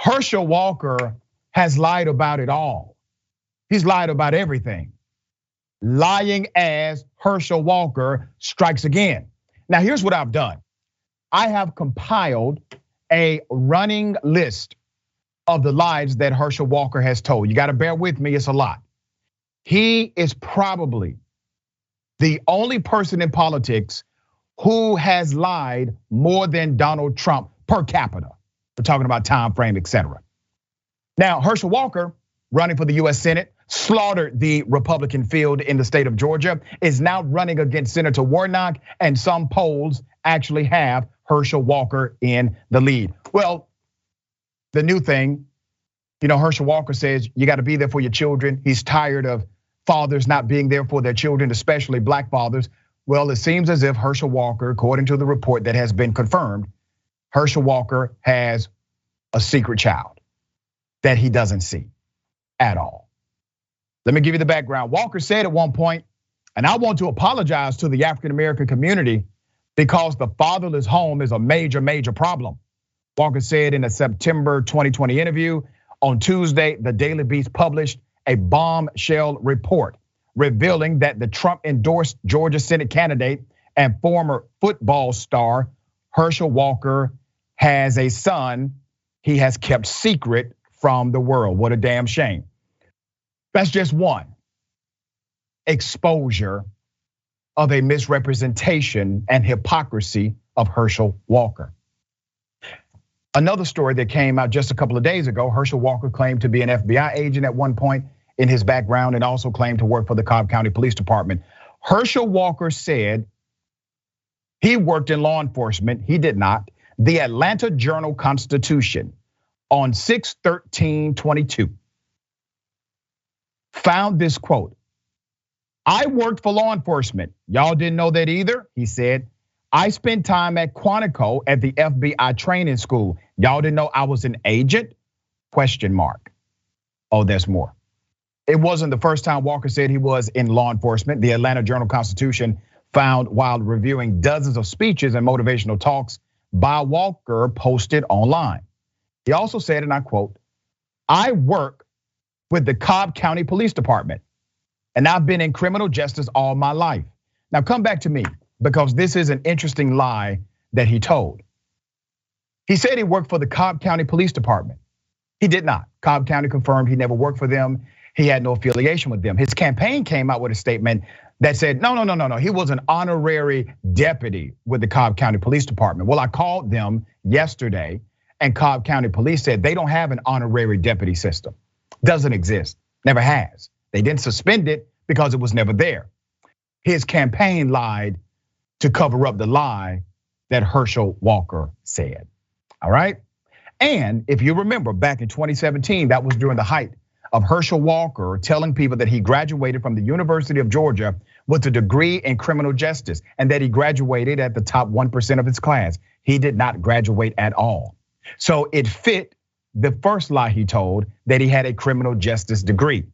Herschel Walker has lied about it all. He's lied about everything. Lying as Herschel Walker strikes again. Now, here's what I've done. I have compiled a running list of the lies that Herschel Walker has told. You got to bear with me, it's a lot. He is probably the only person in politics who has lied more than Donald Trump per capita. We're talking about time frame, etc. Now, Herschel Walker, running for the US Senate, slaughtered the Republican field in the state of Georgia, is now running against Senator Warnock, and some polls actually have Herschel Walker in the lead. Well, the new thing, Herschel Walker says you got to be there for your children. He's tired of fathers not being there for their children, especially black fathers. Well, it seems as if Herschel Walker, according to the report that has been confirmed, Herschel Walker has a secret child that he doesn't see at all. Let me give you the background. Walker said at one point, and I want to apologize to the African-American community because the fatherless home is a major, major problem. Walker said in a September 2020 interview. On Tuesday, the Daily Beast published a bombshell report revealing that the Trump-endorsed Georgia Senate candidate and former football star Herschel Walker has a son he has kept secret from the world. What a damn shame. That's just one exposure of a misrepresentation and hypocrisy of Herschel Walker. Another story that came out just a couple of days ago, Herschel Walker claimed to be an FBI agent at one point in his background and also claimed to work for the Cobb County Police Department. Herschel Walker said he worked in law enforcement. He did not. The Atlanta Journal-Constitution on 6/13/22 found this quote. I worked for law enforcement. Y'all didn't know that either, he said. I spent time at Quantico at the FBI training school. Y'all didn't know I was an agent? ? Oh, there's more. It wasn't the first time Walker said he was in law enforcement. The Atlanta Journal-Constitution found while reviewing dozens of speeches and motivational talks by Walker posted online. He also said, and I quote, I work with the Cobb County Police Department, and I've been in criminal justice all my life. Now come back to me, because this is an interesting lie that he told. He said he worked for the Cobb County Police Department. He did not. Cobb County confirmed he never worked for them. He had no affiliation with them. His campaign came out with a statement that said, no. He was an honorary deputy with the Cobb County Police Department. Well, I called them yesterday, and Cobb County Police said they don't have an honorary deputy system. Doesn't exist, never has. They didn't suspend it because it was never there. His campaign lied to cover up the lie that Herschel Walker said, all right? And if you remember back in 2017, that was during the height of Herschel Walker telling people that he graduated from the University of Georgia with a degree in criminal justice and that he graduated at the top 1% of his class. He did not graduate at all. So it fit the first lie he told that he had a criminal justice degree.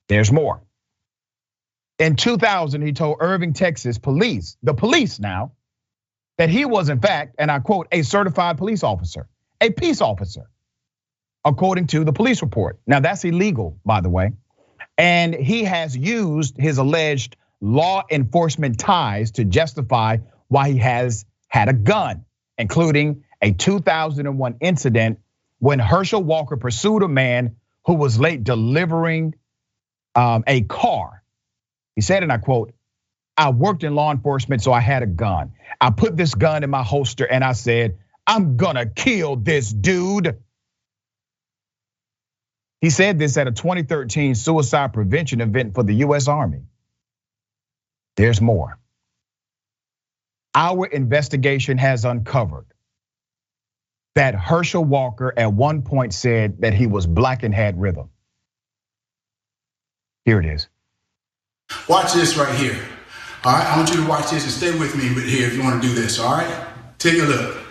There's more. In 2000, he told Irving, Texas police, the police now, that he was in fact, and I quote, a certified police officer, a peace officer, according to the police report. Now that's illegal, by the way. And he has used his alleged law enforcement ties to justify why he has had a gun, including a 2001 incident when Herschel Walker pursued a man who was late delivering a car. He said, and I quote, I worked in law enforcement, so I had a gun. I put this gun in my holster and I said, I'm gonna kill this dude. He said this at a 2013 suicide prevention event for the US Army. There's more. Our investigation has uncovered that Herschel Walker at one point said that he was black and had rhythm. Here it is. Watch this right here. All right, I want you to watch this and stay with me here if you want to do this, all right? Take a look.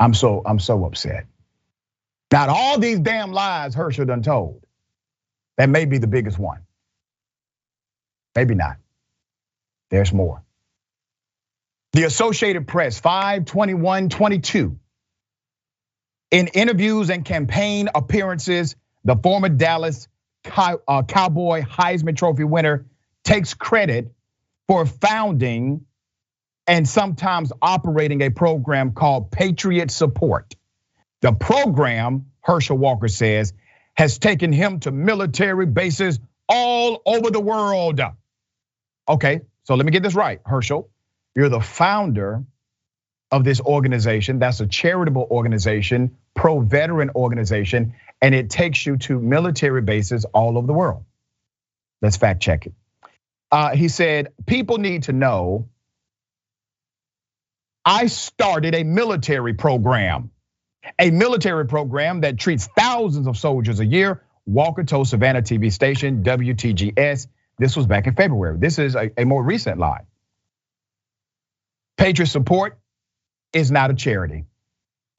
I'm so upset. Not all these damn lies Herschel done told. That may be the biggest one. Maybe not. There's more. The Associated Press, 5/21/22. In interviews and campaign appearances, the former Dallas Cowboy Heisman Trophy winner takes credit for founding and sometimes operating a program called Patriot Support. The program, Herschel Walker says, has taken him to military bases all over the world. Okay, so let me get this right, Herschel. You're the founder of this organization. That's a charitable organization, pro-veteran organization, and it takes you to military bases all over the world. Let's fact check it. He said, people need to know I started a military program that treats thousands of soldiers a year. Walker told Savannah TV station WTGS. This was back in February. This is a more recent lie. Patriot Support is not a charity.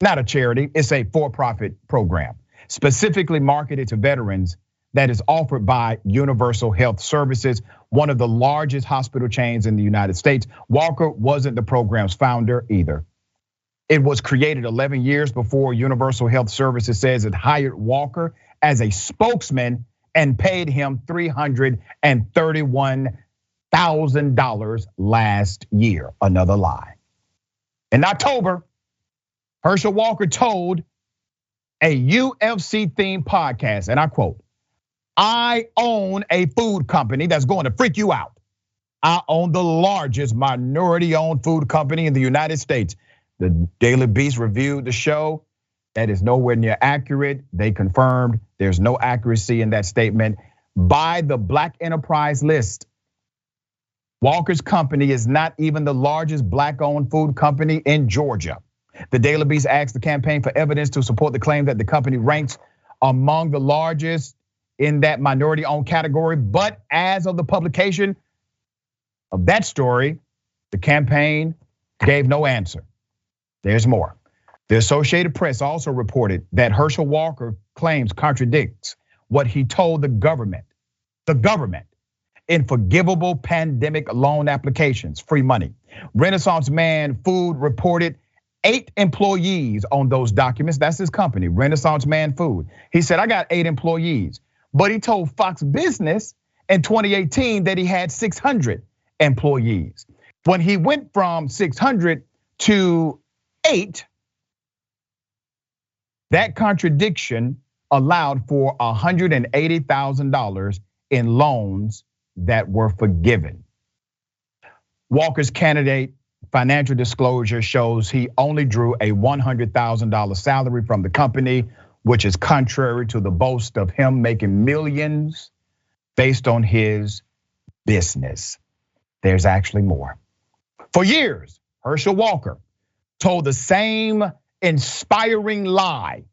Not a charity, it's a for-profit program, specifically marketed to veterans that is offered by Universal Health Services, one of the largest hospital chains in the United States. Walker wasn't the program's founder either. It was created 11 years before Universal Health Services says it hired Walker as a spokesman and paid him $331,000 last year. Another lie. In October, Herschel Walker told a UFC-themed podcast, and I quote, I own a food company that's going to freak you out. I own the largest minority-owned food company in the United States. The Daily Beast reviewed the show. That is nowhere near accurate. They confirmed there's no accuracy in that statement. By the Black Enterprise list, Walker's company is not even the largest Black-owned food company in Georgia. The Daily Beast asked the campaign for evidence to support the claim that the company ranks among the largest in that minority-owned category. But as of the publication of that story, the campaign gave no answer. There's more. The Associated Press also reported that Herschel Walker claims contradicts what he told the government in forgivable pandemic loan applications, free money. Renaissance Man Food reported 8 employees on those documents. That's his company, Renaissance Man Food. He said, I got 8 employees. But he told Fox Business in 2018 that he had 600 employees. When he went from 600 to 8, that contradiction allowed for $180,000 in loans that were forgiven. Walker's candidate financial disclosure shows he only drew a $100,000 salary from the company, which is contrary to the boast of him making millions based on his business. There's actually more. For years, Herschel Walker told the same inspiring lie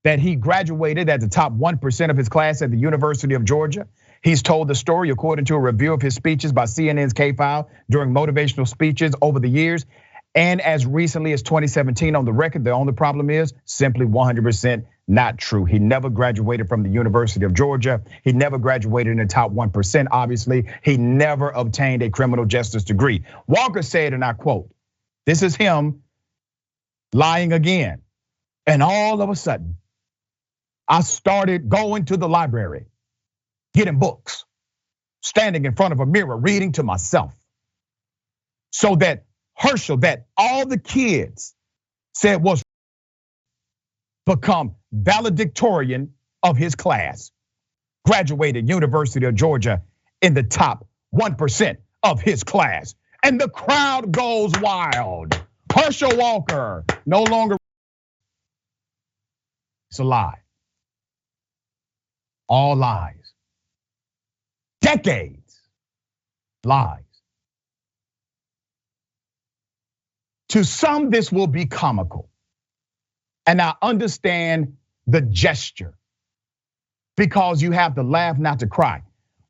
that he graduated at the top 1% of his class at the University of Georgia. He's told the story according to a review of his speeches by CNN's K-File during motivational speeches over the years. And as recently as 2017 on the record, the only problem is simply 100% not true. He never graduated from the University of Georgia. He never graduated in the top 1%, obviously. He never obtained a criminal justice degree. Walker said, and I quote, this is him lying again. And all of a sudden, I started going to the library, getting books, standing in front of a mirror, reading to myself. So that Herschel, that all the kids said was become valedictorian of his class, graduated University of Georgia in the top 1% of his class. And the crowd goes wild. Herschel Walker no longer. It's a lie. All lies. Decades. Lies. To some, this will be comical. And I understand the gesture because you have to laugh, not to cry.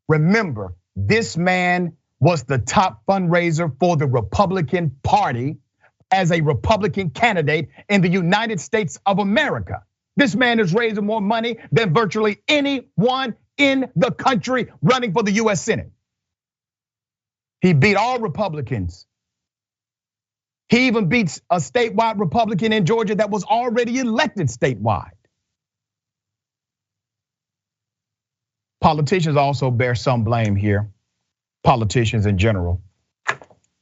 Remember, this man was the top fundraiser for the Republican Party as a Republican candidate in the United States of America. This man is raising more money than virtually anyone in the country running for the US Senate. He beat all Republicans. He even beats a statewide Republican in Georgia that was already elected statewide. Politicians also bear some blame here, politicians in general,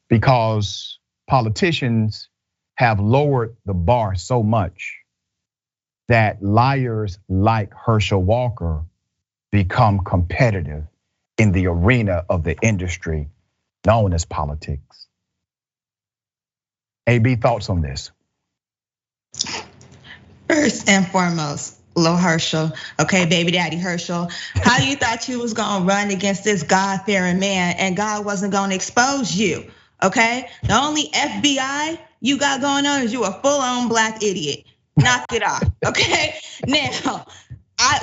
because politicians have lowered the bar so much that liars like Herschel Walker become competitive in the arena of the industry known as politics. A.B., thoughts on this? First and foremost, Lil Herschel, okay, baby daddy Herschel, how you thought you was gonna run against this God-fearing man and God wasn't gonna expose you, okay? The only FBI you got going on is you a full-on black idiot. Knock it off, okay? Now,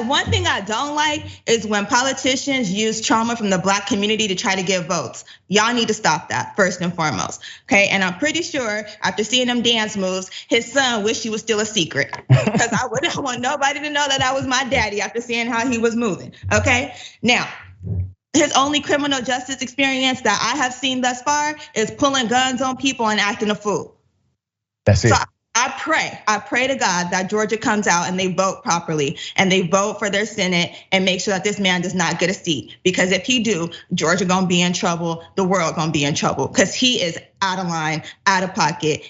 one thing I don't like is when politicians use trauma from the black community to try to get votes. Y'all need to stop that, first and foremost, okay? And I'm pretty sure after seeing them dance moves, his son wished he was still a secret. Because I wouldn't want nobody to know that I was my daddy after seeing how he was moving, okay? Now, his only criminal justice experience that I have seen thus far is pulling guns on people and acting a fool. That's it. So I pray to God that Georgia comes out and they vote properly and they vote for their Senate and make sure that this man does not get a seat. Because if he do, Georgia gonna be in trouble, the world gonna be in trouble. Because he is out of line, out of pocket.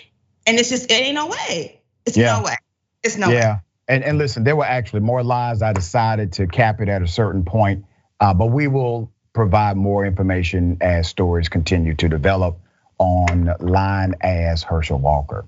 And it's just, it ain't no way. It's no way, it's no way. Yeah, and listen, there were actually more lies. I decided to cap it at a certain point, but we will provide more information as stories continue to develop on lying as Herschel Walker.